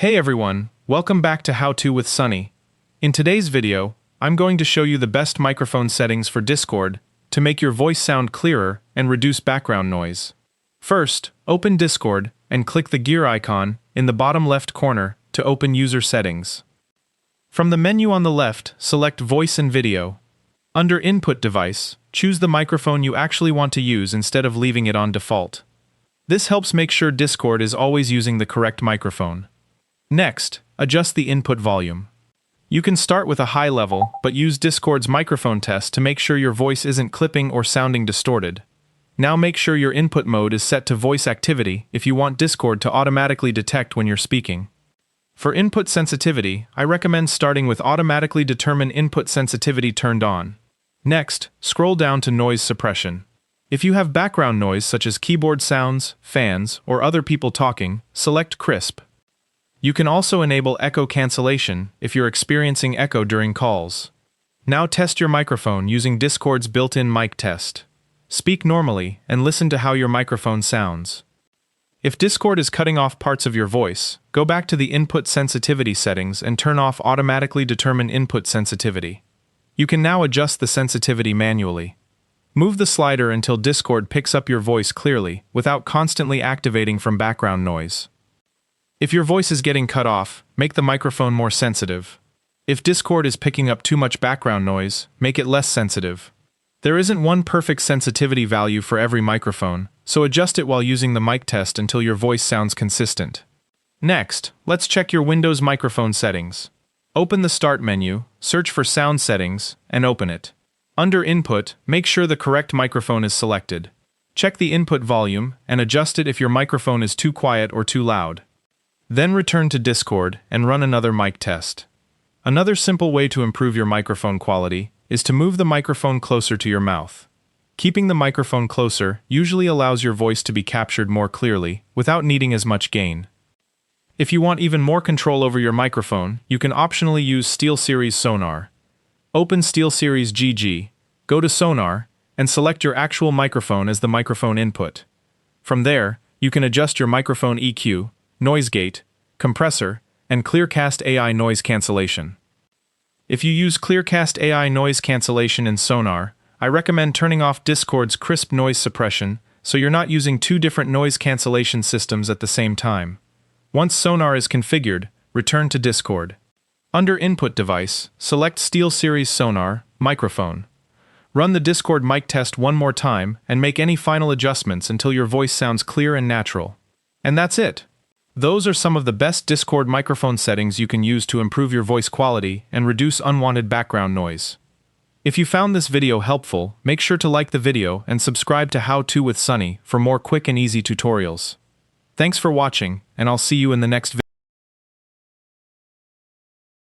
Hey everyone, welcome back to How To with Sunny. In today's video, I'm going to show you the best microphone settings for Discord to make your voice sound clearer and reduce background noise. First, open Discord and click the gear icon in the bottom left corner to open user settings. From the menu on the left, select Voice and Video. Under Input Device, choose the microphone you actually want to use instead of leaving it on default. This helps make sure Discord is always using the correct microphone. Next, adjust the input volume. You can start with a high level, but use Discord's microphone test to make sure your voice isn't clipping or sounding distorted. Now make sure your input mode is set to voice activity if you want Discord to automatically detect when you're speaking. For input sensitivity, I recommend starting with automatically determine input sensitivity turned on. Next, scroll down to noise suppression. If you have background noise such as keyboard sounds, fans, or other people talking, select crisp. You can also enable echo cancellation if you're experiencing echo during calls. Now test your microphone using Discord's built-in mic test. Speak normally and listen to how your microphone sounds. If Discord is cutting off parts of your voice, go back to the input sensitivity settings and turn off automatically determine input sensitivity. You can now adjust the sensitivity manually. Move the slider until Discord picks up your voice clearly without constantly activating from background noise. If your voice is getting cut off, make the microphone more sensitive. If Discord is picking up too much background noise, make it less sensitive. There isn't one perfect sensitivity value for every microphone, so adjust it while using the mic test until your voice sounds consistent. Next, let's check your Windows microphone settings. Open the Start menu, search for Sound Settings, and open it. Under Input, make sure the correct microphone is selected. Check the input volume and adjust it if your microphone is too quiet or too loud. Then return to Discord and run another mic test. Another simple way to improve your microphone quality is to move the microphone closer to your mouth. Keeping the microphone closer usually allows your voice to be captured more clearly without needing as much gain. If you want even more control over your microphone, you can optionally use SteelSeries Sonar. Open SteelSeries GG, go to Sonar, and select your actual microphone as the microphone input. From there, you can adjust your microphone EQ, noise gate, compressor, and Clearcast AI noise cancellation. If you use Clearcast AI noise cancellation in Sonar, I recommend turning off Discord's crisp noise suppression so you're not using two different noise cancellation systems at the same time. Once Sonar is configured, return to Discord. Under Input Device, select SteelSeries Sonar, Microphone. Run the Discord mic test one more time and make any final adjustments until your voice sounds clear and natural. And that's it. Those are some of the best Discord microphone settings you can use to improve your voice quality and reduce unwanted background noise. If you found this video helpful, make sure to like the video and subscribe to How To with Sunny for more quick and easy tutorials. Thanks for watching, and I'll see you in the next video.